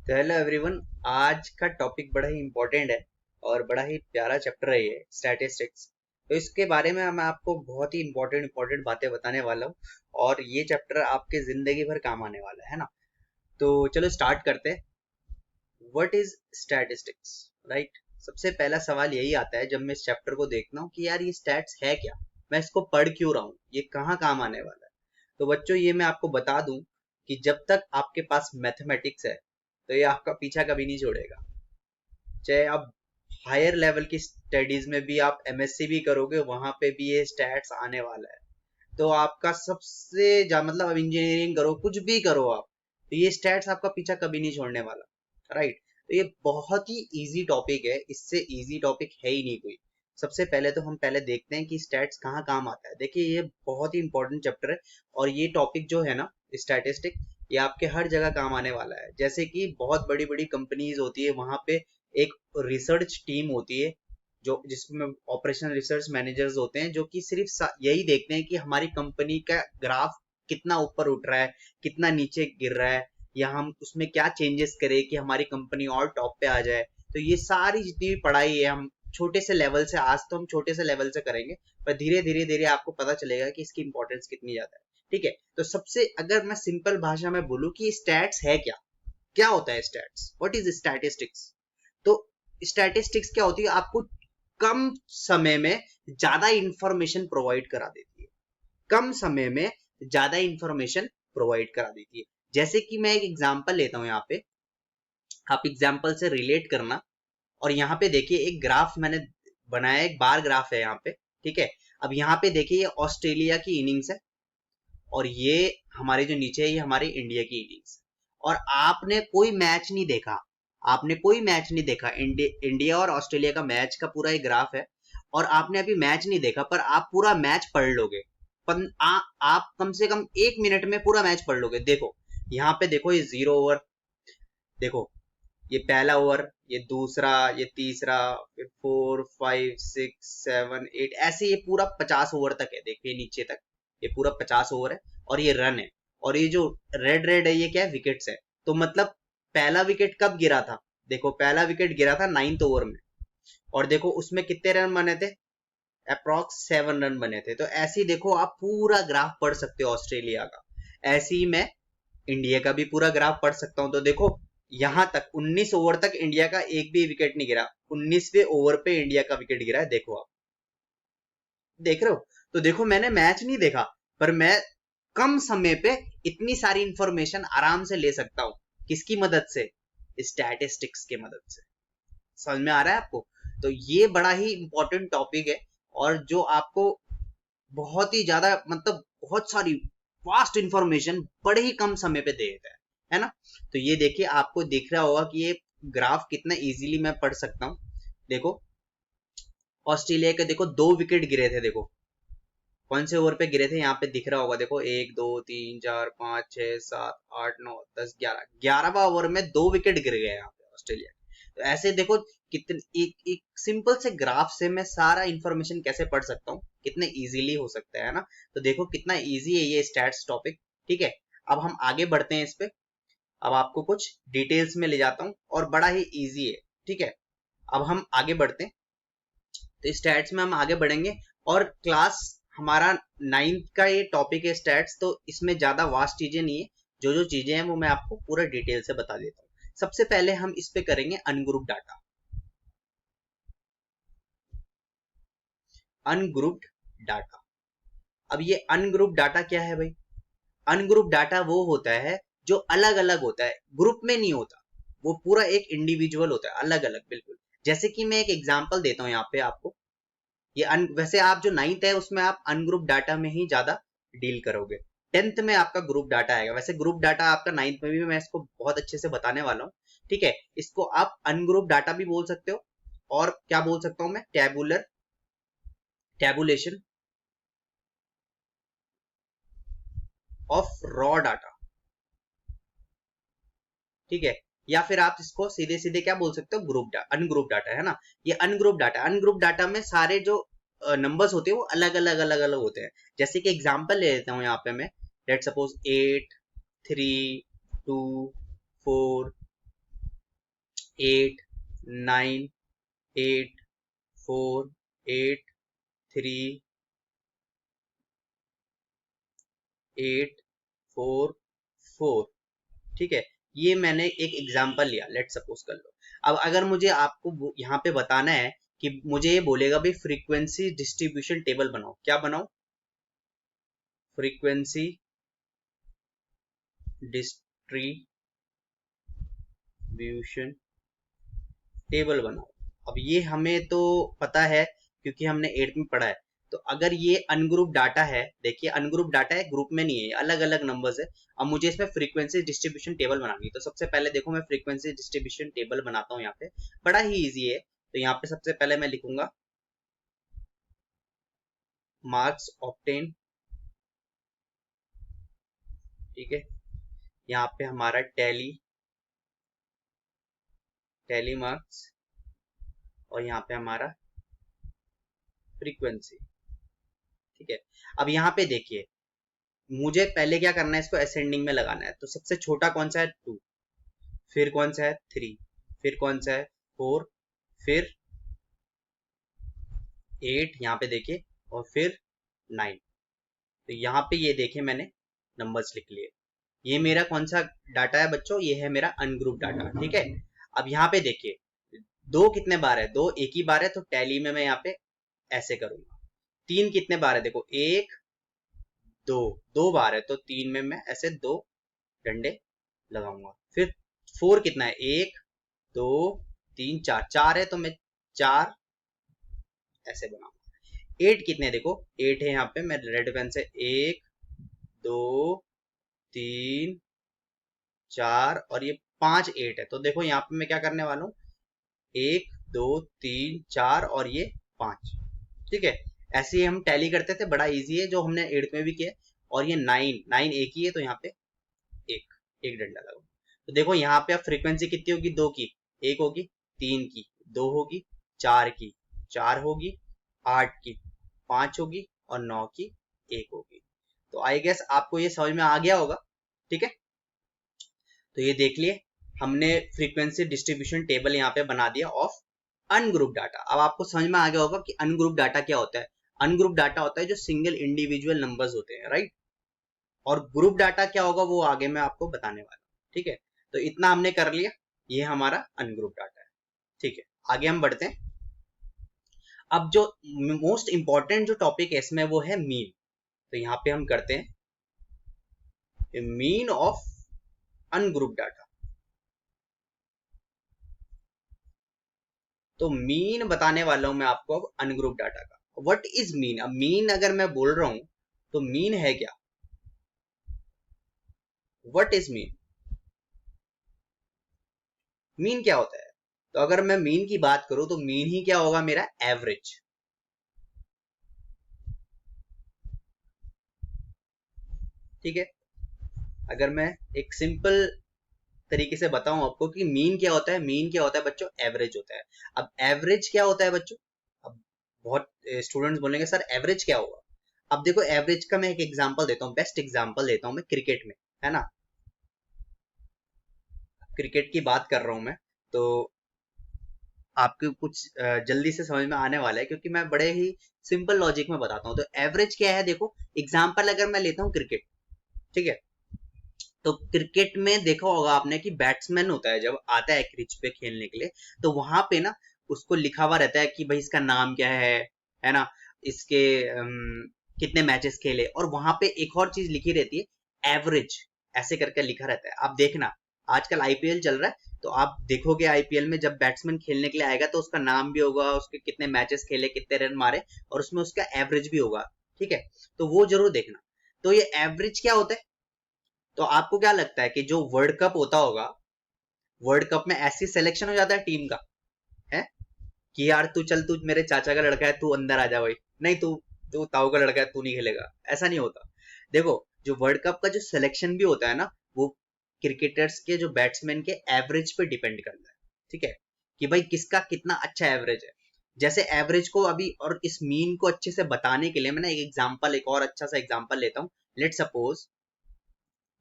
तो hello everyone. आज का टॉपिक बड़ा ही इम्पोर्टेंट है और बड़ा ही प्यारा चैप्टर है ये स्टैटिस्टिक्स। तो इसके बारे में मैं आपको बहुत ही इम्पोर्टेंट बातें बताने वाला हूँ और ये चैप्टर आपके जिंदगी भर काम आने वाला है ना। तो चलो स्टार्ट करते हैं। What is statistics, right. सबसे पहला सवाल यही आता है जब मैं इस चैप्टर को देखता हूँ कि यार ये स्टैट्स है क्या, मैं इसको पढ़ क्यों रहा हूँ, ये कहाँ काम आने वाला है। तो बच्चों ये मैं आपको बता दूं कि जब तक आपके पास मैथमेटिक्स है तो ये आपका पीछा कभी नहीं छोड़ेगा। चाहे आप हायर लेवल की स्टडीज में भी आप एमएससी भी करोगे, वहां पे भी ये स्टैट्स आने वाला है। तो आपका सबसे मतलब अब इंजीनियरिंग करो, कुछ भी करो आप, तो ये स्टैट्स आपका पीछा कभी नहीं छोड़ने वाला, राइट। तो ये बहुत ही इजी टॉपिक है, इससे इजी टॉपिक है ही नहीं कोई। सबसे पहले तो हम पहले देखते हैं कि स्टैट्स कहाँ काम आता है। देखिए ये बहुत ही इंपॉर्टेंट चैप्टर है और ये टॉपिक जो है ना, स्टैटिस्टिक, ये आपके हर जगह काम आने वाला है। जैसे कि बहुत बड़ी बड़ी कंपनीज होती है, वहां पे एक रिसर्च टीम होती है जो जिसमें ऑपरेशन रिसर्च मैनेजर्स होते हैं, जो कि सिर्फ यही देखते हैं कि हमारी कंपनी का ग्राफ कितना ऊपर उठ रहा है, कितना नीचे गिर रहा है, या हम उसमें क्या चेंजेस करें कि हमारी कंपनी और टॉप पे आ जाए। तो ये सारी जितनी भी पढ़ाई है हम छोटे से लेवल से, आज तो हम छोटे से लेवल से करेंगे, पर धीरे धीरे धीरे आपको पता चलेगा कि इसकी इंपॉर्टेंस कितनी ज्यादा है। ठीक है। तो सबसे अगर मैं सिंपल भाषा में बोलूं कि स्टैट्स है क्या, क्या होता है स्टैट्स, व्हाट इज स्टैटिस्टिक्स। तो स्टैटिस्टिक्स क्या होती है, आपको कम समय में ज्यादा इंफॉर्मेशन प्रोवाइड करा देती है। कम समय में ज्यादा इंफॉर्मेशन प्रोवाइड करा देती है। जैसे कि मैं एक एग्जांपल लेता हूं यहाँ पे, आप एग्जांपल से रिलेट करना। और यहाँ पे देखिए एक ग्राफ मैंने बनाया, एक बार ग्राफ है यहाँ पे। ठीक है। अब यहाँ पे देखिए ये ऑस्ट्रेलिया की इनिंग्स है और ये हमारे जो नीचे है ये हमारी इंडिया की इनिंग्स। और आपने कोई मैच नहीं देखा, आपने कोई मैच नहीं देखा, इंडिया और ऑस्ट्रेलिया का मैच का पूरा एक ग्राफ है। और आपने अभी मैच नहीं देखा पर आप पूरा मैच पढ़ लोगे। आप कम से कम 1 मिनट में पूरा मैच पढ़ लोगे। देखो यहाँ पे देखो, ये 0 ओवर, देखो ये पहला ओवर, ये दूसरा, ये तीसरा, फिर 4 5 6 7 8, ऐसे ये पूरा 50 ओवर तक है। देखिए नीचे तक ये पूरा 50 ओवर है और ये रन है। और ये जो रेड रेड है ये क्या है, विकेट्स है। तो मतलब पहला विकेट कब गिरा था, देखो पहला विकेट गिरा था 9th ओवर में। और देखो उसमें कितने रन बने थे, अप्रॉक्स 7 रन बने थे। तो ऐसे ही देखो आप पूरा ग्राफ पढ़ सकते हो ऑस्ट्रेलिया का। ऐसे ही मैं इंडिया का भी पूरा ग्राफ पढ़ सकता हूं। तो देखो यहां तक 19 ओवर तक इंडिया का एक भी विकेट नहीं गिरा, 19वें ओवर पे इंडिया का विकेट गिरा है। देखो आप देख रहे हो। तो देखो मैंने मैच नहीं देखा पर मैं कम समय पे इतनी सारी इंफॉर्मेशन आराम से ले सकता हूं। किसकी मदद से, स्टैटिस्टिक्स की मदद से। समझ में आ रहा है आपको। तो ये बड़ा ही इंपॉर्टेंट टॉपिक है और जो आपको बहुत ही ज्यादा बहुत सारी फास्ट इंफॉर्मेशन बड़े ही कम समय पे दे देता है ना। तो ये देखिए आपको दिख रहा होगा कि ये ग्राफ कितना इजीली मैं पढ़ सकता हूँ। देखो ऑस्ट्रेलिया के देखो 2 विकेट गिरे थे। देखो कौन से ओवर पे गिरे थे, यहाँ पे दिख रहा होगा। देखो 1 2 3 4 5 6 7 8 9 10 11, 11वां ओवर में 2 विकेट गिर गए यहाँ पे ऑस्ट्रेलिया। तो ऐसे देखो कितने एक सिंपल से ग्राफ से मैं सारा इंफॉर्मेशन कैसे पढ़ सकता हूँ, कितने इजीली हो सकता है ना। तो देखो कितना इजी है ये स्टैट्स टॉपिक। ठीक है। अब हम आगे बढ़ते हैं इस पे। अब आपको कुछ डिटेल्स में ले जाता हूँ और बड़ा ही इजी है। ठीक है। अब हम आगे बढ़ते हैं। तो स्टैट्स में हम आगे बढ़ेंगे और क्लास हमारा 9th का ये टॉपिक है स्टैट्स, तो इसमें ज्यादा वास्ट चीजें नहीं है। जो जो चीजें हैं वो मैं आपको पूरा डिटेल से बता देता हूँ। सबसे पहले हम इस पे करेंगे अनग्रुप डाटा। Ungrouped data. अब ये अनग्रुप डाटा क्या है भाई, अनग्रुप डाटा वो होता है जो अलग अलग होता है, ग्रुप में नहीं होता। वो पूरा एक इंडिविजुअल होता है, अलग अलग बिल्कुल। जैसे कि मैं एक एग्जांपल देता हूँ यहाँ पे आपको। वैसे आप जो 9th है उसमें आप अनग्रुप डाटा में ही ज्यादा डील करोगे। 10th में आपका ग्रुप डाटा आएगा। वैसे ग्रुप डाटा आपका 9th में भी मैं इसको बहुत अच्छे से बताने वाला हूँ। ठीक है। इसको आप अनग्रुप डाटा भी बोल सकते हो और क्या बोल सकता हूँ मैं, टैबुलेशन ऑफ रॉ डाटा। ठीक है। या फिर आप इसको सीधे सीधे क्या बोल सकते हो, ग्रुप डाटा, अनग्रुप डाटा है ना। ये अनग्रुप डाटा में सारे जो नंबर्स होते हैं वो अलग अलग होते हैं। जैसे कि एग्जांपल ले लेता हूँ यहाँ पे मैं, लेट सपोज 8 3 2 4 8 9 8 4 8 3 8 4 4। ठीक है, ये मैंने एक एग्जांपल लिया, लेट सपोज कर लो। अब अगर मुझे आपको यहाँ पे बताना है कि मुझे ये बोलेगा भाई फ्रीक्वेंसी डिस्ट्रीब्यूशन टेबल बनाओ, क्या बनाओ? फ्रीक्वेंसी डिस्ट्रीब्यूशन टेबल बनाओ। अब ये हमें तो पता है क्योंकि हमने 8th में पढ़ा है। तो अगर ये अनग्रुप डाटा है, देखिए अनग्रुप डाटा है, ग्रुप में नहीं है, अलग अलग नंबर्स है। अब मुझे इसमें फ्रीक्वेंसी डिस्ट्रीब्यूशन टेबल बनानी है, तो सबसे पहले देखो मैं फ्रीक्वेंसी डिस्ट्रीब्यूशन टेबल बनाता हूँ यहाँ पे। बड़ा ही ईजी है। तो यहाँ पे सबसे पहले मैं लिखूंगा मार्क्स ऑब्टेन। ठीक है, यहाँ पे हमारा टैली टैली मार्क्स, और यहाँ पे हमारा फ्रीक्वेंसी। ठीक है, अब यहाँ पे देखिए मुझे पहले क्या करना है, इसको असेंडिंग में लगाना है। तो सबसे छोटा कौन सा है? 2, फिर कौन सा है? 3, फिर कौन सा है? 4, फिर 8, यहाँ पे देखिए, और फिर 9। तो यहाँ पे ये देखिए मैंने नंबर्स लिख लिए। ये मेरा कौन सा डाटा है बच्चों? ये है मेरा अनग्रुप डाटा। ठीक है, अब यहाँ पे देखिए दो कितने बार है? दो एक ही बार है, तो टैली में मैं यहाँ पे ऐसे करूंगा। 3 कितने बार है? देखो 1 2, 2 बार है, तो 3 में मैं ऐसे 2 डंडे लगाऊंगा। फिर 4 कितना है? 1 2 3 4, 4 है तो मैं 4 ऐसे बनाऊंगा। 8 कितने? देखो 8 है, यहाँ पे मैं रेड पेन से 1 2 3 4 और ये 5 8 है। तो देखो यहाँ पे मैं क्या करने वाला हूँ, 1 2 3 4 और ये 5। ठीक है, ऐसे ही हम टैली करते थे, बड़ा इजी है, जो हमने 8th में भी किया। और ये 9 एक ही है, तो यहाँ पे एक एक डंडा लगाओ। तो देखो यहाँ पे अब फ्रीक्वेंसी कितनी होगी? 2 की 1 होगी, 3 की 2 होगी, 4 की 4 होगी, 8 की 5 होगी, और 9 की 1 होगी। तो आई गेस आपको ये समझ में आ गया होगा। ठीक है, तो ये देख लिए हमने फ्रीक्वेंसी डिस्ट्रीब्यूशन टेबल यहाँ पे बना दिया ऑफ अनग्रुप डाटा। अब आपको समझ में आ गया होगा कि अनग्रुप डाटा क्या होता है। अनग्रुप डाटा होता है जो सिंगल इंडिविजुअल नंबर्स होते हैं, राइट। और ग्रुप डाटा क्या होगा वो आगे मैं आपको बताने वाला हूँ। ठीक है, तो इतना हमने कर लिया, ये हमारा अनग्रुप डाटा है। ठीक है, आगे हम बढ़ते हैं। अब जो मोस्ट इंपॉर्टेंट जो टॉपिक है इसमें वो है मीन। तो यहाँ पे हम करते हैं मीन ऑफ अनग्रुप डाटा। तो मीन बताने वाला हूं मैं आपको अब अनग्रुप डाटा का। What is mean? अब मीन अगर मैं बोल रहा हूं तो मीन है क्या? What is mean? मीन क्या होता है? तो अगर मैं मीन की बात करूं तो मीन ही क्या होगा मेरा? एवरेज। ठीक है, अगर मैं एक सिंपल तरीके से बताऊं आपको कि मीन क्या होता है, मीन क्या होता है बच्चों? एवरेज होता है। अब एवरेज क्या होता है बच्चों? अब बहुत स्टूडेंट्स बोलेंगे सर एवरेज क्या होगा? अब देखो एवरेज का मैं एक एग्जांपल देता हूँ, बेस्ट एग्जांपल देता हूँ मैं क्रिकेट में, है ना। क्रिकेट की बात कर रहा हूं मैं, तो आपको कुछ जल्दी से समझ में आने वाला है क्योंकि मैं बड़े ही सिंपल लॉजिक में बताता हूँ। तो एवरेज क्या है? देखो एग्जांपल अगर मैं लेता हूँ क्रिकेट, ठीक है, तो क्रिकेट में देखा होगा आपने कि बैट्समैन होता है जब आता है क्रिच पे खेलने के लिए, तो वहां पे ना उसको लिखा हुआ रहता है कि भाई इसका नाम क्या है ना, इसके कितने मैचेस खेले, और वहां पे एक और चीज लिखी रहती है एवरेज, ऐसे करके लिखा रहता है। आप देखना आजकल आईपीएल चल रहा है, तो आप देखोगे आईपीएल में जब बैट्समैन खेलने के लिए आएगा तो उसका नाम भी होगा, उसके कितने मैचेस खेले, कितने रन मारे, और उसमें उसका एवरेज भी होगा। ठीक है, तो वो जरूर देखना। तो ये एवरेज क्या होता है? तो आपको क्या लगता है कि जो वर्ल्ड कप होता होगा, वर्ल्ड कप में ऐसी सिलेक्शन हो जाता है टीम का, है कि यार तू चल, तू मेरे चाचा का लड़का है, तू अंदर आ जा भाई, नहीं तू तू ताऊ का लड़का है, तू नहीं खेलेगा, ऐसा नहीं होता। देखो जो वर्ल्ड कप का जो सिलेक्शन भी होता है ना, वो क्रिकेटर्स के जो बैट्समैन के एवरेज पे डिपेंड करता है। ठीक है, कि भाई किसका कितना अच्छा एवरेज है। जैसे एवरेज को अभी और इस मीन को अच्छे से बताने के लिए मैं ना एक एग्जांपल, एक और अच्छा सा एग्जांपल लेता हूँ। लेट सपोज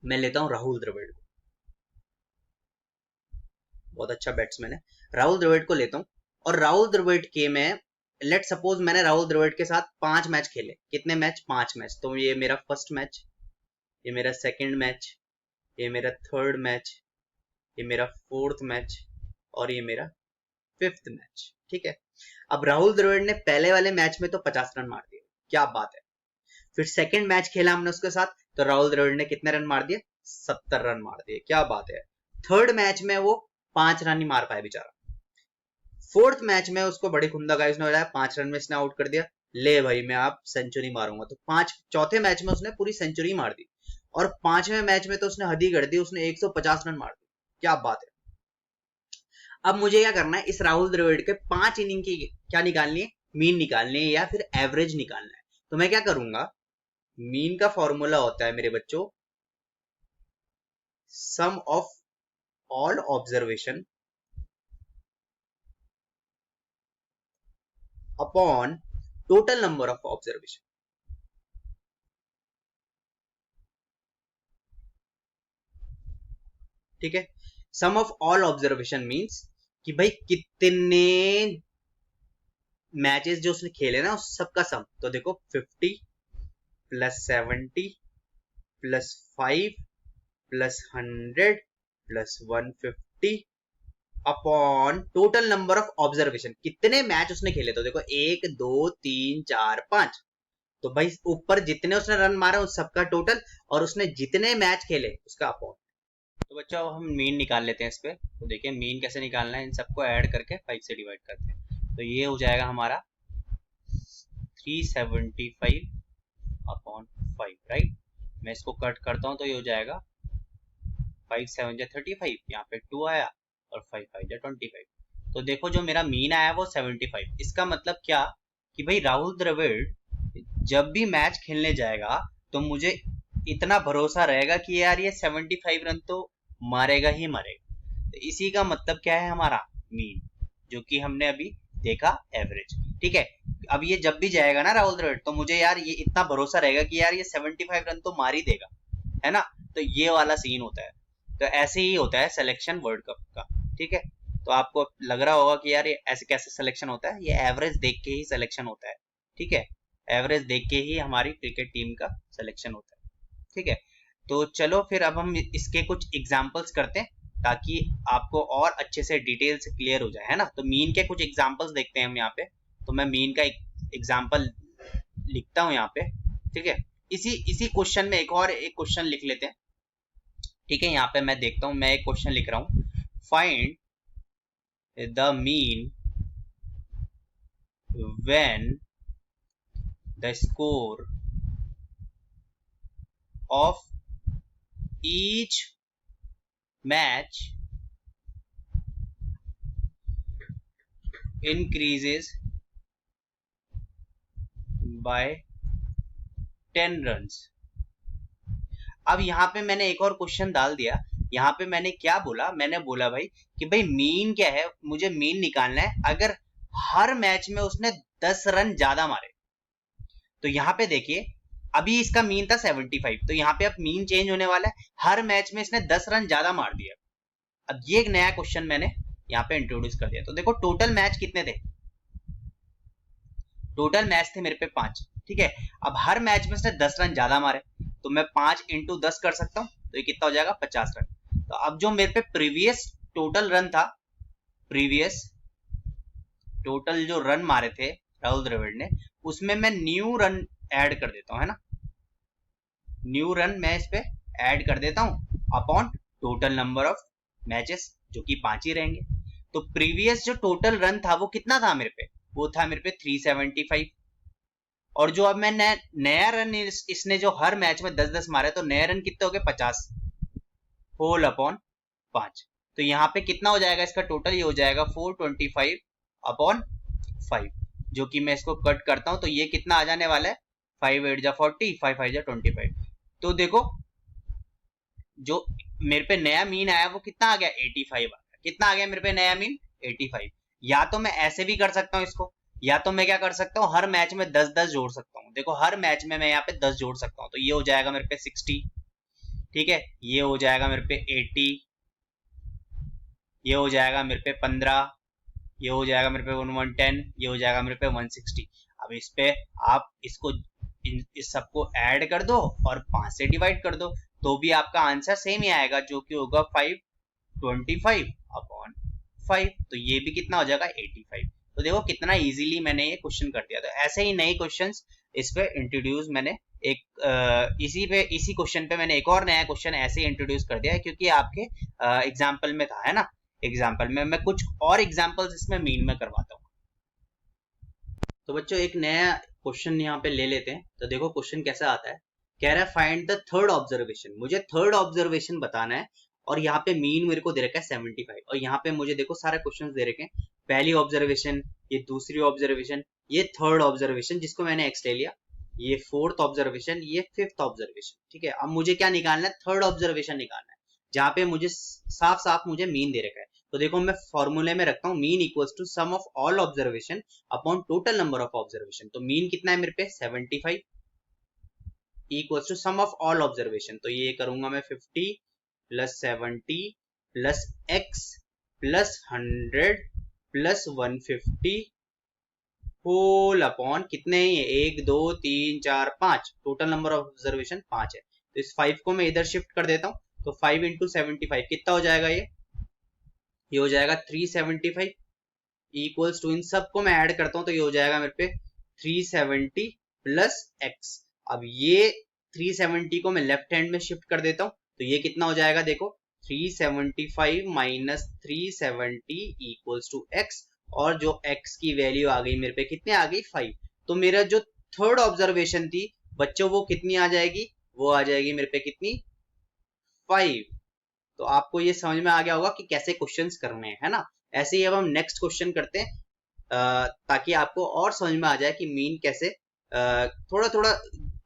मैं लेता हूँ राहुल द्रविड़ को। बहुत अच्छा बैट्समैन है। राहुल द्रविड़ को लेता हूँ, और राहुल द्रविड़ के मैं, लेट सपोज मैंने राहुल द्रविड़ के साथ 5 मैच खेले। कितने मैच? 5 मैच। तो ये मेरा फर्स्ट मैच, ये मेरा सेकंड मैच, ये मेरा थर्ड मैच, ये मेरा फोर्थ मैच, और ये मेरा फिफ्थ मैच। ठीक है। अब राहुल द्रविड़ ने पहले वाले मैच में तो 50 रन मार दिए, क्या बात है। फिर सेकंड मैच खेला हमने उसके साथ, तो राहुल द्रविड़ ने कितने रन मार दिए? 70 रन मार दिए, क्या बात है। थर्ड मैच में वो 5 रन ही मार पाया बेचारा। फोर्थ मैच में उसको बड़ी खुंदक आई, उसने बताया 5 रन में इसने आउट कर दिया, ले भाई मैं आप सेंचुरी मारूंगा। तो चौथे मैच में उसने पूरी सेंचुरी मार दी, और पांचवें मैच में तो उसने हद ही कर दी, उसने 150 रन मार दी, क्या बात है। अब मुझे क्या करना है, इस राहुल द्रविड़ के 5 इनिंग की क्या निकालनी है? मीन निकालनी है, या फिर एवरेज निकालना है। तो मैं क्या करूंगा, मीन का फॉर्मूला होता है मेरे बच्चों, sum of all observation upon total number of observation. ठीक है। Sum of all observation means कि भाई कितने मैचेस जो उसने खेले ना उस सबका सम। तो देखो 50 plus 70 plus 5 plus 100 plus 150 upon total number of observation, कितने मैच उसने खेले। तो देखो 1 2 3 4 5, तो भाई ऊपर जितने उसने रन मारे उस सबका टोटल, और उसने जितने मैच खेले उसका अपॉन। तो बच्चों अब हम मीन निकाल लेते हैं इस पे। तो देखिए मीन कैसे निकालना है, इन सबको ऐड करके 5 से डिवाइड करते हैं। तो ये हो जाएगा हमारा 375 अपॉन 5, राइट। मैं इसको कट करता हूँ तो ये हो जाएगा 5 7 जा 35, यहाँ पे 2 आया, और 5 5 जा 25। तो देखो जो मेरा मीन आया वो 75। इसका मतलब क्या कि भाई राहुल द्रविड़ जब भी मैच खेलने जाएगा तो मुझे इतना भरोसा रहेगा कि यार ये 75 रन तो मारेगा ही मारेगा। तो इसी का मतलब क्या है, हमारा मीन, जो कि हमने अभी देखा एवरेज। ठीक है। अब ये जब भी जाएगा ना राहुल द्रविड़, तो मुझे यार ये इतना भरोसा रहेगा कि यार ये 75 रन तो मार ही देगा, है ना। तो ये वाला सीन होता है। तो ऐसे ही होता है सिलेक्शन वर्ल्ड कप का। ठीक है। तो आपको लग रहा होगा कि यार ये ऐसे कैसे सिलेक्शन होता है, ये एवरेज देख के ही सिलेक्शन होता है। ठीक है। एवरेज देख के ही हमारी क्रिकेट टीम का सिलेक्शन होता है। ठीक है। तो चलो फिर अब हम इसके कुछ एग्जांपल्स करते हैं, ताकि आपको और अच्छे से डिटेल से क्लियर हो जाए, है ना। तो मीन के कुछ एग्जांपल्स देखते हैं हम यहाँ पे। तो मैं मीन का एक एग्जांपल लिखता हूँ यहाँ पे। ठीक है। इसी इसी क्वेश्चन में एक क्वेश्चन लिख लेते हैं। ठीक है। यहाँ पे मैं देखता हूँ, मैं एक क्वेश्चन लिख रहा हूँ, find the mean when the score of each match increases by 10 runs। अब यहाँ पे मैंने एक और क्वेश्चन डाल दिया। यहाँ पे मैंने क्या बोला, मैंने बोला भाई कि भाई मीन क्या है, मुझे मीन निकालना है अगर हर मैच में उसने 10 रन ज्यादा मारे। तो यहाँ पे देखिए अभी इसका मीन था 75, तो यहाँ पे अब मीन चेंज होने वाला है, हर मैच में इसने 10 रन ज्यादा मार दिया। अब ये एक नया क्वेश्चन मैंने यहाँ पे इंट्रोड्यूस कर दिया। तो देखो टोटल मैच कितने थे, टोटल मैच थे मेरे पे 5। ठीक है। अब हर मैच में इसने 10 रन ज्यादा मारे, तो मैं 5 इंटू 10 कर सकता हूँ, तो ये कितना हो जाएगा 50 रन। तो अब जो मेरे पे प्रीवियस टोटल रन था, प्रीवियस टोटल जो रन मारे थे राहुल द्रविड़ ने, उसमें मैं न्यू रन ऐड कर देता हूँ, है ना। न्यू रन मैं इस पे ऐड कर देता हूँ upon total number of matches, जो कि 5 ही रहेंगे। तो प्रीवियस जो टोटल रन था वो कितना था मेरे पे, वो था मेरे पे 375। और जो अब मैं नया रन इसने जो हर मैच में 10-10 मारे, तो नए रन कितने हो गए 50 होल अपॉन 5। तो यहाँ पे कितना हो जाएगा इसका टोटल, ये हो जाएगा 425 अपॉन 5, जो कि मैं इसको कट करता हूं तो ये कितना आ जाने वाला है 5 8 जा 40, 5 5 जा 25। तो देखो जो मेरे पे नया मीन आया वो कितना आ गया 85 आ गया। कितना आ गया मेरे पे नया मीन 85। या तो मैं ऐसे भी कर सकता हूँ इसको, या तो मैं क्या कर सकता हूँ हर मैच में 10-10 जोड़ सकता हूँ। देखो हर मैच में मैं यहाँ पे 10 जोड़ सकता हूँ, तो ये हो जाएगा मेरे पे 60। ठीक है। ये हो जाएगा मेरे पे 80, ये हो जाएगा मेरे पे 15, ये हो जाएगा मेरे पे 1110, ये हो जाएगा मेरे पे 160। अब इस पे आप इसको इस सबको ऐड कर दो और 5 से डिवाइड कर दो, तो भी आपका आंसर सेम ही आएगा, जो कि होगा 525 अपॉन 5। तो ये भी कितना हो जाएगा 85। तो देखो कितना इजीली मैंने ये क्वेश्चन कर दिया। तो ऐसे ही नए क्वेश्चंस इस पे इंट्रोड्यूस मैंने इसी क्वेश्चन पे मैंने एक और नया क्वेश्चन ऐसे ही इंट्रोड्यूस कर दिया है, क्योंकि आपके एग्जाम्पल में था, है ना। एग्जाम्पल में मैं कुछ और एग्जाम्पल्स इसमें मीन में करवाता हूँ। तो बच्चों एक नया क्वेश्चन यहाँ पे ले लेते हैं। तो देखो क्वेश्चन कैसा आता है, कह रहा है फाइंड द थर्ड ऑब्जर्वेशन। मुझे थर्ड ऑब्जर्वेशन बताना है और यहाँ पे मीन मेरे को दे रखा है 75। और यहाँ पे मुझे देखो सारे क्वेश्चन दे रखे हैं, पहली ऑब्जर्वेशन, ये दूसरी ऑब्जर्वेशन, ये थर्ड ऑब्जर्वेशन जिसको मैंने एक्स ले लिया, ये फोर्थ ऑब्जर्वेशन, ये फिफ्थ ऑब्जर्वेशन। ठीक है, अब मुझे क्या निकालना है, थर्ड ऑब्जर्वेशन निकालना है, जहाँ पे मुझे साफ साफ मुझे मीन दे रखा है। तो देखो मैं फॉर्मूले में रखता हूँ mean equals to sum of all observation upon total number of observation. तो मीन कितना है मेरे पे 75 equals to sum of all observation. तो ये करूंगा मैं 50 plus 70 plus x plus 100 plus 150 whole upon कितने ही है, 1 2 3 4 5, टोटल नंबर ऑफ ऑब्जर्वेशन 5 है। तो इस 5 को मैं इधर शिफ्ट कर देता हूँ। तो 5 इंटू 75 कितना हो जाएगा, ये हो जाएगा 375 इक्वल्स टू, इन सबको मैं ऐड करता हूं तो ये हो जाएगा मेरे पे 370 प्लस एक्स। अब ये 370 को मैं लेफ्ट हैंड में शिफ्ट कर देता हूं, तो ये कितना हो जाएगा, देखो 375 माइनस 370 इक्वल्स टू एक्स, और जो एक्स की वैल्यू आ गई मेरे पे कितने आ गई 5। तो मेरा जो थर्ड ऑब्जर्वेशन थी बच्चों वो कितनी आ जाएगी, वो आ जाएगी मेरे पे कितनी 5। तो आपको ये समझ में आ गया होगा कि कैसे क्वेश्चंस करने हैं, है ना। ऐसे ही अब हम नेक्स्ट क्वेश्चन करते हैं, ताकि आपको और समझ में आ जाए कि मीन कैसे, थोड़ा थोड़ा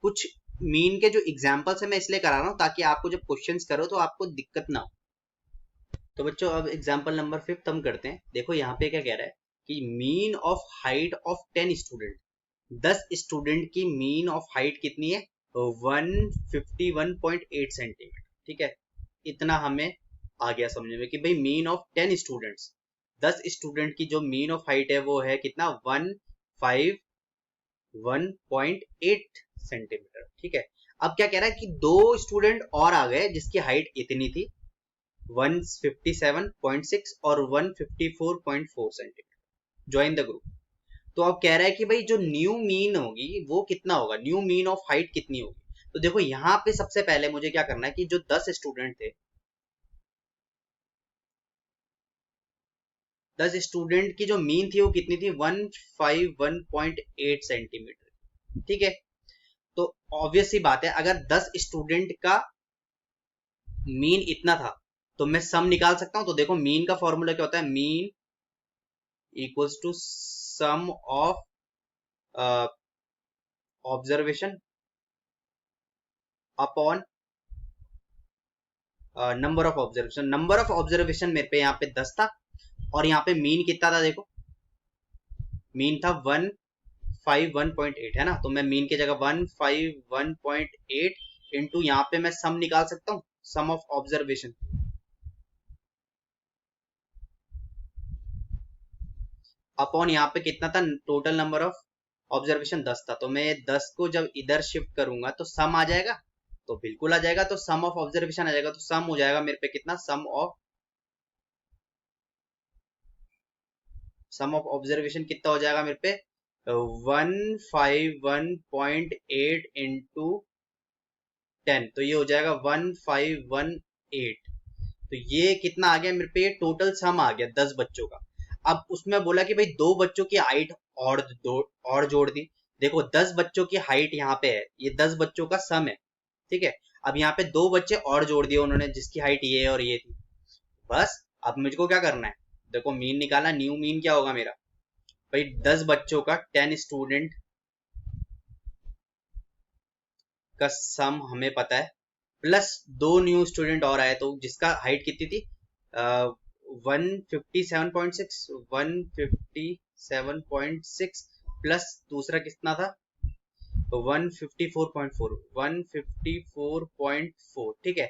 कुछ मीन के जो एग्जांपल्स है मैं इसलिए करा रहा हूँ ताकि आपको जब क्वेश्चंस करो तो आपको दिक्कत ना हो। तो बच्चों अब एग्जांपल नंबर 5 हम करते हैं। देखो यहाँ पे क्या कह रहा है कि mean of height of 10 student, 10 student की मीन ऑफ हाइट कितनी है, 151.8 सेंटीमीटर। ठीक है, इतना हमें आ गया समझ में कि भाई मीन ऑफ 10 स्टूडेंट्स, 10 स्टूडेंट की जो मीन ऑफ हाइट है वो है कितना 151.8 सेंटीमीटर। ठीक है, अब क्या कह रहा है कि दो स्टूडेंट और आ गए जिसकी हाइट इतनी थी 157.6 और 154.4 सेंटीमीटर, ज्वाइन द ग्रुप। तो अब कह रहा है कि भाई जो न्यू मीन होगी वो कितना होगा, न्यू मीन ऑफ हाइट कितनी होगी। तो देखो यहाँ पे सबसे पहले मुझे क्या करना है कि जो 10 स्टूडेंट थे, 10 स्टूडेंट की जो मीन थी वो कितनी थी 151.8 सेंटीमीटर। ठीक है, तो ऑब्वियस सी बात है अगर 10 स्टूडेंट का मीन इतना था तो मैं सम निकाल सकता हूं। तो देखो मीन का फॉर्मूला क्या होता है, mean equals to sum of observation upon number of observation. Number of observation मेरे पे यहाँ पे 10 था और यहाँ पे मीन कितना था, देखो मीन था 151.8, है ना। तो मैं मीन की जगह 151.8 इंटू यहाँ पे मैं सम निकाल सकता हूँ, सम ऑफ ऑब्जर्वेशन अपॉन यहाँ पे कितना था, टोटल नंबर ऑफ ऑब्जर्वेशन 10 था। तो मैं 10 को जब इधर शिफ्ट करूंगा तो सम आ जाएगा, तो बिल्कुल आ जाएगा। तो सम ऑफ ऑब्जर्वेशन आ जाएगा, तो सम हो जाएगा मेरे पे कितना, सम ऑफ ऑब्जर्वेशन कितना हो जाएगा मेरे पे 151.8 इंटू 10, तो ये हो जाएगा 1518। तो ये कितना आ गया मेरे पे, ये टोटल सम आ गया 10 बच्चों का। अब उसमें बोला कि भाई दो बच्चों की हाइट और जोड़ दी। देखो 10 बच्चों की हाइट यहाँ पे है, ये 10 बच्चों का सम है। ठीक है, अब यहाँ पे दो बच्चे और जोड़ दिए उन्होंने जिसकी हाइट ये है और ये थी। बस अब मुझको क्या करना है, देखो मीन निकालना, न्यू मीन क्या होगा मेरा, भाई 10 बच्चों का 10 स्टूडेंट का सम हमें पता है, प्लस दो न्यू स्टूडेंट और आए तो जिसका हाइट कितनी थी 157.6, 157.6 प्लस दूसरा कितना था 154.4, 154.4। ठीक है,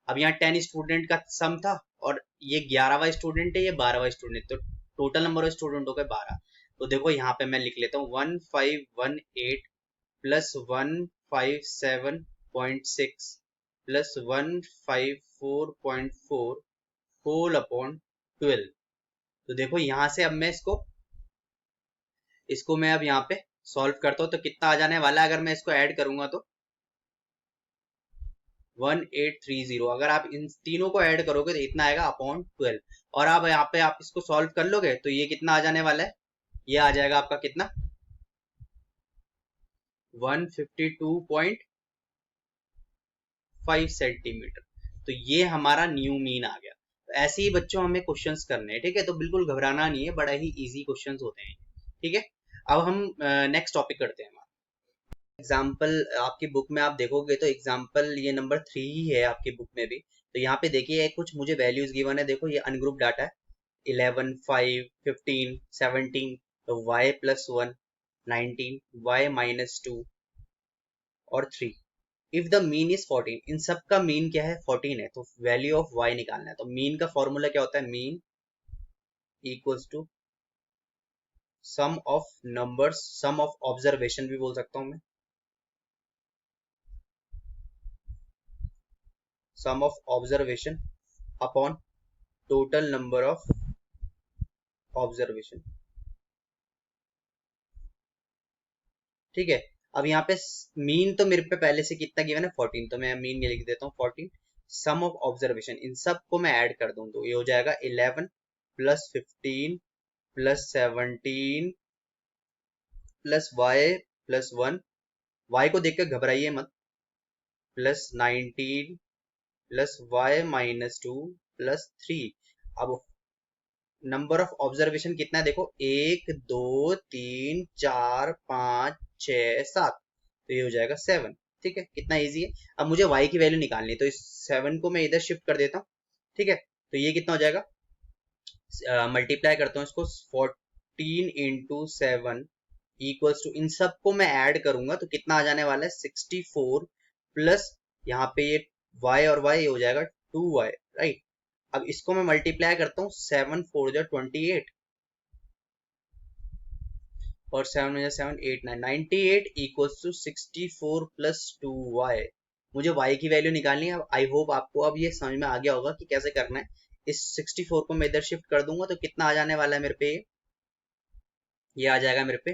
अब यहाँ 10 स्टूडेंट का सम था और ये 11वां स्टूडेंट है, ये 12वां स्टूडेंट, तो टोटल नंबर ऑफ स्टूडेंट हो गए 12। तो देखो यहाँ पे मैं लिख लेता हूँ 1518 प्लस 157.6 प्लस 154.4 होल अपॉन 12। तो देखो यहाँ से अब मैं इसको मैं अब यहाँ पे सॉल्व करता हूँ तो कितना आ जाने वाला है, अगर मैं इसको ऐड करूंगा तो 1830। अगर आप इन तीनों को ऐड करोगे तो इतना आएगा अपॉन 12। और अब यहाँ पे आप इसको सॉल्व कर लोगे तो ये कितना आ जाने वाला है, ये आ जाएगा आपका कितना 152.5 सेंटीमीटर। तो ये हमारा न्यू मीन आ गया। तो ऐसे ही बच्चों हमें क्वेश्चंस करने हैं, ठीक है, तो बिल्कुल घबराना नहीं है, बड़ा ही इजी क्वेश्चंस होते हैं, ठीक है। अब हम नेक्स्ट टॉपिक करते हैं। एग्जाम्पल आपकी बुक में आप देखोगे तो एग्जाम्पल ये नंबर 3 ही है आपकी बुक में भी। तो यहाँ पे देखिए कुछ मुझे वैल्यूज गिवन है, देखो ये अनग्रुप डाटा है 11 5 15 17, तो y प्लस 1 19, y माइनस 2 और 3। इफ द मीन इज 14, इन सब का मीन क्या है 14 है, तो वैल्यू ऑफ y निकालना है। तो मीन का फॉर्मूला क्या होता है, mean equals to sum of numbers, sum of observation भी बोल सकता हूँ मैं, sum of observation upon total number of observation, ठीक है। अब यहाँ पे मीन तो मेरे पे पहले से कितना गिवन है 14, तो मैं मीन लिख देता हूँ 14। सम ऑफ ऑब्जर्वेशन, इन सब को मैं ऐड कर दूं तो ये हो जाएगा 11 plus 15 plus 17 plus y plus 1, y को देख कर घबराइए मत, plus 19 plus y minus 2 plus 3। अब नंबर ऑफ ऑब्जर्वेशन कितना है देखो, 1 2 3 4 5 6 7, तो ये हो जाएगा 7, ठीक है। कितना इजी है। अब मुझे y की वैल्यू निकालनी है, तो इस 7 को मैं इधर शिफ्ट कर देता हूँ, ठीक है। तो ये कितना हो जाएगा, मल्टीप्लाई करता हूँ इसको, 14 इंटू 7 इक्वल्स टू, इन सब को मैं ऐड करूंगा तो कितना आ जाने वाला है 64 प्लस यहाँ पे ये y और y हो जाएगा 2y, राइट। अब इसको मैं मल्टीप्लाई करता हूँ, 7 4 जा 28 और 7 में 7 8 9 98 इक्वल्स टू 64 प्लस 2y। मुझे y की वैल्यू निकालनी है। आई होप आपको अब ये समझ में आ गया होगा कि कैसे करना है। इस 64 को मैं इधर शिफ्ट कर दूंगा तो कितना आ जाने वाला है मेरे पे, ये आ जाएगा मेरे पे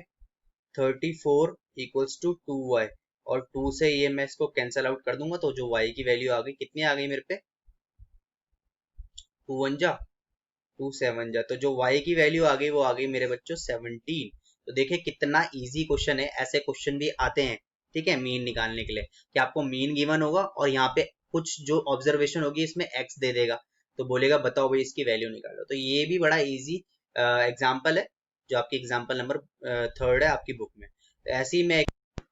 34 इक्वल्स टू 2y, और 2 से ये मैं इसको कैंसिल आउट कर दूंगा तो जो y की वैल्यू आ गई, कितनी आ गई मेरे पे, 2 1 जा 2 7 जा, तो जो y की वैल्यू आ गई वो आ गई मेरे बच्चों 17। तो देखिए कितना इजी क्वेश्चन है, ऐसे क्वेश्चन भी आते हैं, ठीक है, मीन निकालने के लिए कि आपको मीन गिवन होगा और यहाँ पे कुछ जो ऑब्जर्वेशन होगी इसमें x दे देगा, तो बोलेगा बताओ भाई इसकी वैल्यू निकालो। तो ये भी बड़ा इजी एग्जाम्पल है जो आपकी एग्जाम्पल नंबर 3 है आपकी बुक में। तो ऐसे ही मैं,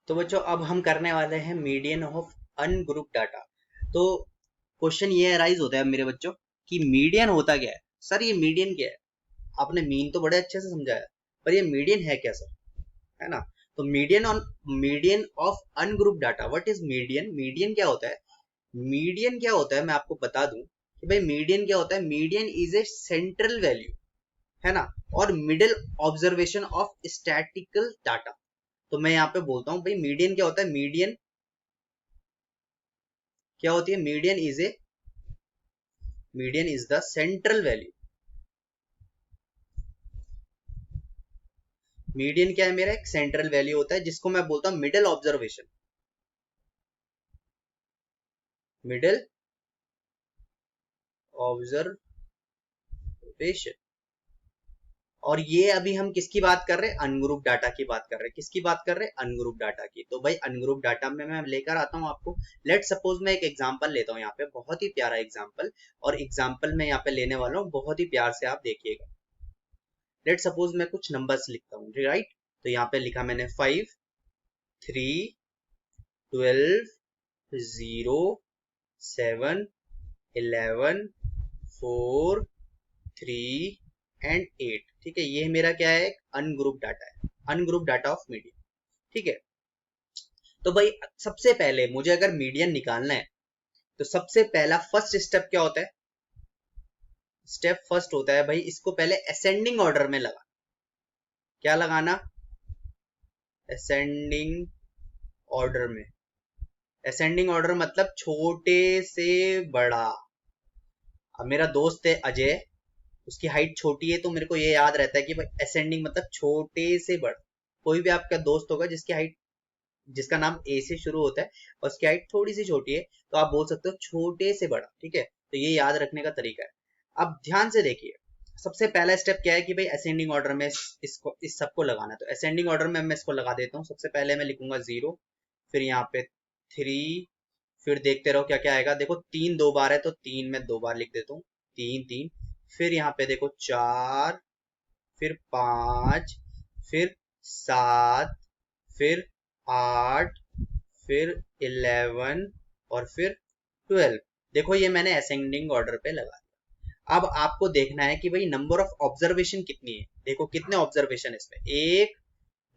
तो बच्चों अब हम करने वाले हैं मीडियन ऑफ अनग्रुप डाटा। तो क्वेश्चन ये अराइज होता है मेरे बच्चों कि मीडियन होता क्या है सर, ये मीडियन क्या है। आपने मीन तो बड़े अच्छे से समझाया, पर ये मीडियन है क्या सर, है ना। तो median of ungroup data, what is median, median क्या होता है, मीडियन क्या होता है मैं आपको बता दूं कि भाई मीडियन क्या होता है, median is a central value, है ना, और middle observation of statistical data. तो मैं यहाँ पे बोलता हूँ भाई मीडियन क्या होता है, मीडियन क्या होती है, median is the central value. Median क्या है मेरा, एक सेंट्रल वैल्यू होता है जिसको मैं बोलता हूँ मिडिल ऑब्जर्वेशन, मिडिल ऑब्जर्वेशन। और ये अभी हम किसकी बात कर रहे हैं, अनग्रुप डाटा की बात कर रहे हैं, किसकी बात कर रहे हैं, अनग्रुप डाटा की। तो भाई अनग्रुप डाटा में मैं लेकर आता हूँ आपको, लेट सपोज मैं एक एग्जांपल लेता हूँ यहाँ पे, बहुत ही प्यारा एग्जांपल, और एग्जांपल में यहाँ पे लेने वाला हूँ, बहुत ही प्यार से आप देखिएगा। लेट सपोज मैं कुछ नंबर्स लिखता हूँ, राइट। तो यहाँ पे लिखा मैंने 5 3 12 0 7 11 4 3 एंड 8, ठीक है। ये मेरा क्या है, अनग्रुप डाटा है, अनग्रुप डाटा ऑफ मीडियन, ठीक है। तो भाई सबसे पहले मुझे अगर मीडियन निकालना है तो सबसे पहला फर्स्ट स्टेप क्या होता है? स्टेप फर्स्ट होता है भाई, इसको पहले असेंडिंग ऑर्डर में लगा। क्या लगाना? असेंडिंग ऑर्डर में। असेंडिंग ऑर्डर मतलब छोटे से बड़ा। अब मेरा दोस्त है अजय, उसकी हाइट छोटी है, तो मेरे को ये याद रहता है कि भाई असेंडिंग मतलब छोटे से बड़ा। कोई भी आपका दोस्त होगा जिसकी हाइट, जिसका नाम ए से शुरू होता है और उसकी हाइट थोड़ी सी छोटी है, तो आप बोल सकते हो छोटे से बड़ा। ठीक है, तो ये याद रखने का तरीका है। अब ध्यान से देखिए, सबसे पहला स्टेप क्या है कि भाई असेंडिंग ऑर्डर में इसको, इस सबको लगाना है। तो असेंडिंग ऑर्डर में मैं इसको लगा देता हूँ। सबसे पहले मैं लिखूंगा 0, फिर यहाँ पे 3, फिर देखते रहो क्या क्या आएगा। देखो 3 दो बार है तो 3 में 2 बार लिख देता हूँ, 3 3। फिर यहाँ पे देखो 4, फिर 5, फिर 7, फिर 8, फिर 11 और फिर 12। देखो ये मैंने असेंडिंग ऑर्डर पे लगा दिया। अब आपको देखना है कि भाई नंबर ऑफ ऑब्जर्वेशन कितनी है। देखो कितने ऑब्जर्वेशन है इसमें, 1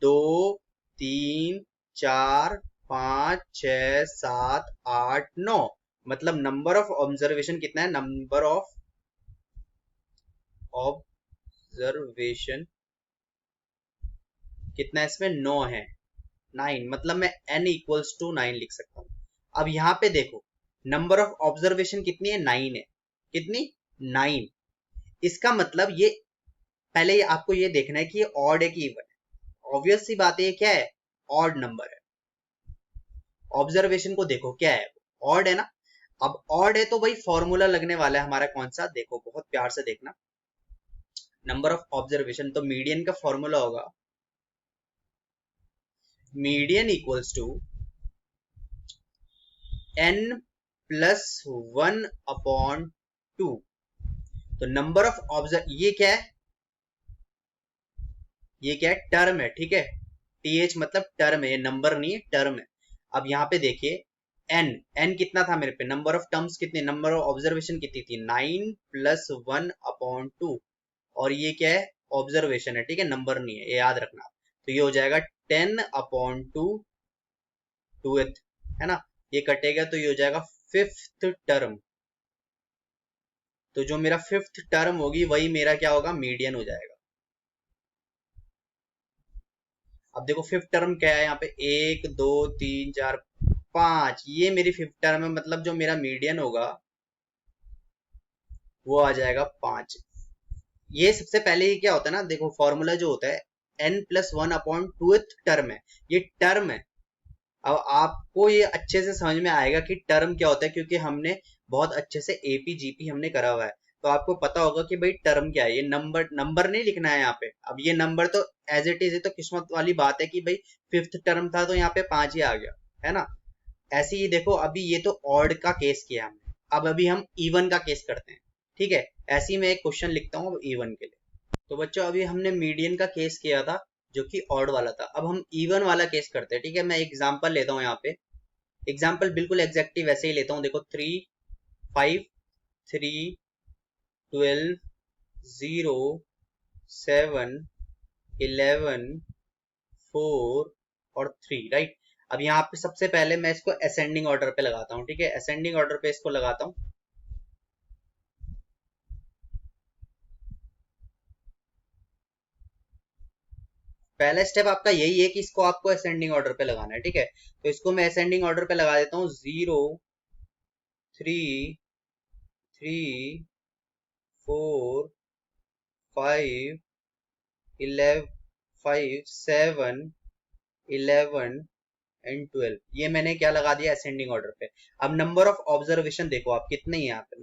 2 3 4 5 6 7 8 9। मतलब नंबर ऑफ ऑब्जर्वेशन कितना है? नंबर ऑफ ऑब्जर्वेशन कितना है इसमें? 9 है, 9। मतलब मैं n इक्वल्स टू 9 लिख सकता हूँ। अब यहाँ पे देखो नंबर ऑफ ऑब्जर्वेशन कितनी है? 9 है। कितनी? 9। इसका मतलब ये, पहले ये आपको ये देखना है कि ये ऑड है कि इवन है। ऑब्वियस सी बात है, ये क्या है? ऑड नंबर है। ऑब्जर्वेशन को देखो क्या है, ऑड है ना। अब ऑड है तो भाई फॉर्मूला लगने वाला है हमारा कौन सा? देखो बहुत प्यार से देखना। नंबर ऑफ ऑब्जर्वेशन, तो मीडियन का फॉर्मूला होगा median equals to n plus 1 upon 2। तो नंबर ऑफ ऑब्जर्व, ये क्या है? ये क्या है? टर्म है। ठीक है, th मतलब टर्म है, ये नंबर नहीं है, टर्म है। अब यहाँ पे देखिए n कितना था मेरे पे? नंबर ऑफ टर्म्स कितने, नंबर ऑफ ऑब्जर्वेशन कितनी थी? 9 प्लस 1 अपॉन 2। और ये क्या है? ऑब्जर्वेशन है। ठीक है, नंबर नहीं है, ये याद रखना। तो ये हो जाएगा 10 अपॉन 2, टूथ है ना। ये कटेगा तो ये हो जाएगा फिफ्थ टर्म। तो जो मेरा फिफ्थ टर्म होगी वही मेरा क्या होगा? मीडियन हो जाएगा। अब देखो फिफ्थ टर्म क्या है यहाँ पे? 1 2 3 4 5, ये मेरी फिफ्थ टर्म है। मतलब जो मेरा मीडियन होगा वो आ जाएगा 5। ये सबसे पहले ये क्या होता है ना, देखो फॉर्मूला जो होता है n plus 1 upon two term है, ये टर्म है। अब आपको ये अच्छे से समझ में आएगा कि टर्म क्या होता है, क्योंकि हमने बहुत अच्छे से एपी जीपी हमने करा हुआ है। तो आपको पता होगा कि भाई टर्म क्या है। ये नंबर, नंबर नहीं लिखना है यहाँ पे। अब ये नंबर तो एज इट इज है, तो किस्मत वाली बात है कि भाई फिफ्थ टर्म था तो यहाँ पे 5 ही आ गया, है ना। ऐसे ही देखो, अभी ये तो ऑड का केस किया हमने, अब अभी हम इवन का केस करते हैं। ठीक है, ऐसे ही मैं एक क्वेश्चन लिखता हूँ अब इवन के लिए। तो बच्चों अभी हमने मीडियन का केस किया था जो कि ऑड वाला था। अब हम इवन वाला केस करते हैं। ठीक है, मैं एग्जांपल लेता हूँ यहाँ पे। एग्जांपल बिल्कुल एग्जैक्टली वैसे ही लेता हूँ। देखो 3 5 3 12 0 7 11 4 और 3, राइट। अब यहाँ पे सबसे पहले मैं इसको असेंडिंग ऑर्डर पे लगाता हूँ। ठीक है, असेंडिंग ऑर्डर पे इसको लगाता हूँ। पहला स्टेप आपका यही है कि इसको आपको असेंडिंग ऑर्डर पे लगाना है। ठीक है, तो इसको मैं असेंडिंग ऑर्डर पे लगा देता हूँ। 0 3 3 4 5 11 5 7 11 एंड 12, ये मैंने क्या लगा दिया? असेंडिंग ऑर्डर पे। अब नंबर ऑफ ऑब्जर्वेशन देखो आप कितने ही यहाँ पे,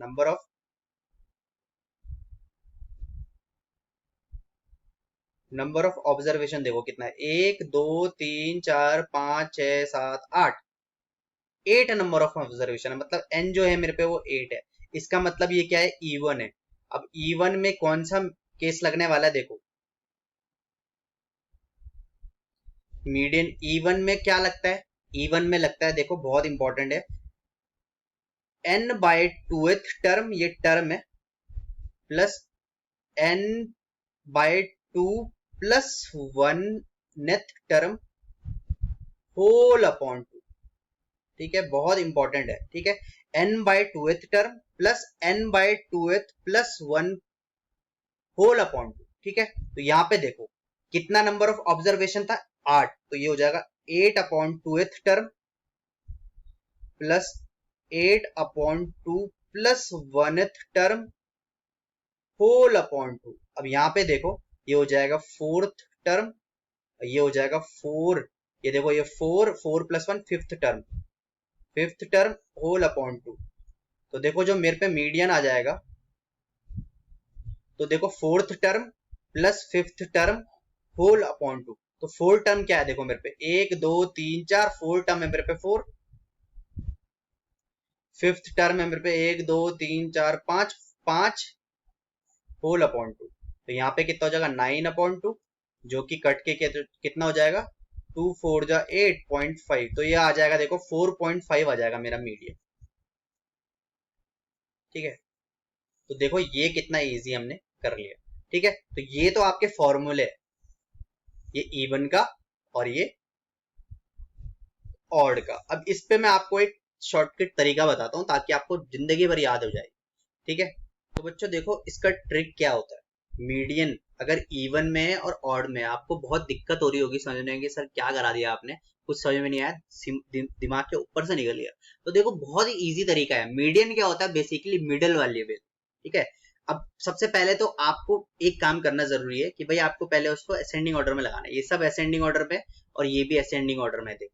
नंबर ऑफ ऑब्जर्वेशन देखो कितना है? 1 2 3 4 5 6 7 8, 8 नंबर ऑफ ऑब्जर्वेशन है। मतलब एन जो है मेरे पे वो 8 है। इसका मतलब ये क्या है? इवन है। अब इवन में कौन सा केस लगने वाला है? देखो मीडियन इवन में क्या लगता है? इवन में लगता है, देखो बहुत इंपॉर्टेंट है, n बाय टूथ टर्म, ये टर्म है, plus n by 2 plus 1 nth term whole upon 2। ठीक है, बहुत इंपॉर्टेंट है। ठीक है, n बाई टू एथ term plus n by two th plus one whole upon two. ठीक है, तो यहाँ पे देखो कितना नंबर ऑफ ऑब्जर्वेशन था, 8, तो ये हो जाएगा 8 अपॉन टू एथ term plus 8 upon two plus one term whole upon two. अब यहाँ पे देखो ये हो जाएगा फोर्थ टर्म, ये हो जाएगा 4, ये देखो ये 4, 4 plus one fifth term whole upon two. तो देखो जो मेरे पे मीडियन आ जाएगा, तो देखो fourth term plus fifth term whole upon two. तो फोर टर्म क्या है, देखो मेरे पे 1 2 3 4 फोर टर्म है मेरे पे 4, फिफ्थ टर्म है मेरे पे 1 2 3 4 5 5 होल अपॉन टू। तो यहाँ पे कितना हो जाएगा 9 अपॉन टू, जो कि कट के कितना हो जाएगा 2 4 जा 8.5। तो ये आ जाएगा देखो 4.5 आ जाएगा मेरा मीडियन। ठीक है, तो देखो ये कितना इजी हमने कर लिया। ठीक है, तो ये तो आपके फॉर्मूले है, ये इवन का और ये ऑड का। अब इस पे मैं आपको एक शॉर्टकट तरीका बताता हूँ ताकि आपको जिंदगी भर याद हो जाए। ठीक है, तो बच्चों देखो इसका ट्रिक क्या होता है। मीडियन अगर इवन में है और ऑड में है, आपको बहुत दिक्कत हो रही होगी समझने में, सर क्या करा दिया आपने, कुछ समझ में नहीं आया, दिमाग के ऊपर से निकल गया। तो देखो बहुत ही इजी तरीका है। मीडियन क्या होता है, बेसिकली मिडल वाली लेवल। ठीक है, अब सबसे पहले तो आपको एक काम करना जरूरी है कि भाई आपको पहले उसको असेंडिंग ऑर्डर में लगाना है। ये सब असेंडिंग ऑर्डर में और ये भी असेंडिंग ऑर्डर में। देखो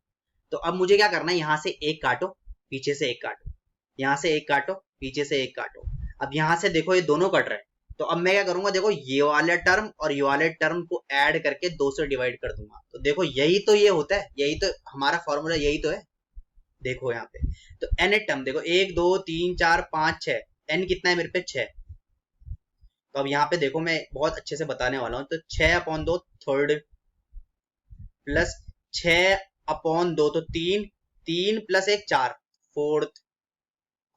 तो अब मुझे क्या करना है, यहाँ से एक काटो, पीछे से एक काटो, यहाँ से एक काटो, पीछे से एक काटो। अब यहाँ से देखो ये दोनों कट रहे हैं, तो अब मैं क्या करूंगा, देखो ये वाले टर्म और ये वाले टर्म को ऐड करके 2 से डिवाइड कर दूंगा। तो देखो यही तो ये होता है, यही तो हमारा फॉर्मूला, यही तो है। देखो यहाँ पे तो एन टर्म देखो 1 2 3 4 5 6, एन कितना है मेरे पे 6। तो अब यहाँ पे देखो मैं बहुत अच्छे से बताने वाला हूँ। तो 6 अपॉन 2 थर्ड प्लस 6 अपॉन 2 तो 3, 3 प्लस 1 4 फोर्थ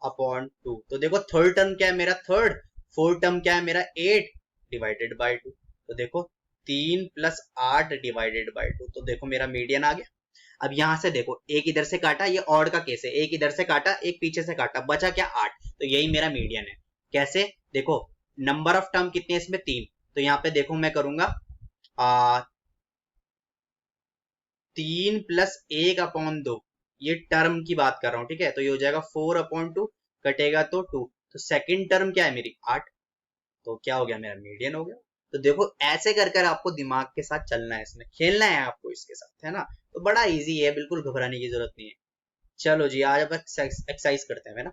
अपॉन 2। तो देखो थर्ड टर्म क्या है मेरा थर्ड, फोर्थ टर्म क्या है मेरा 8 डिवाइडेड बाय 2। तो देखो 3 प्लस 8 डिवाइडेड बाय 2। तो देखो मेरा मीडियन आ गया। अब यहां से देखो एक इधर से काटा, ये ऑड का केस है, एक इधर से काटा एक पीछे से काटा, बचा क्या 8। तो यही मेरा मीडियन है। कैसे, देखो नंबर ऑफ टर्म कितने हैं इसमें 3। तो यहाँ पे देखो मैं करूंगा 3 प्लस 1 अपॉन 2, ये टर्म की बात कर रहा हूं। ठीक है, तो ये हो जाएगा 4 अपॉन 2, कटेगा तो 2। तो सेकंड टर्म क्या है मेरी 8। तो क्या हो गया मेरा मीडियन हो गया। तो देखो ऐसे कर कर आपको दिमाग के साथ चलना है, इसमें खेलना है आपको इसके साथ, है ना। तो बड़ा इजी है, बिल्कुल घबराने की जरूरत नहीं है। चलो जी आज अब एक्सरसाइज करते हैं, है ना।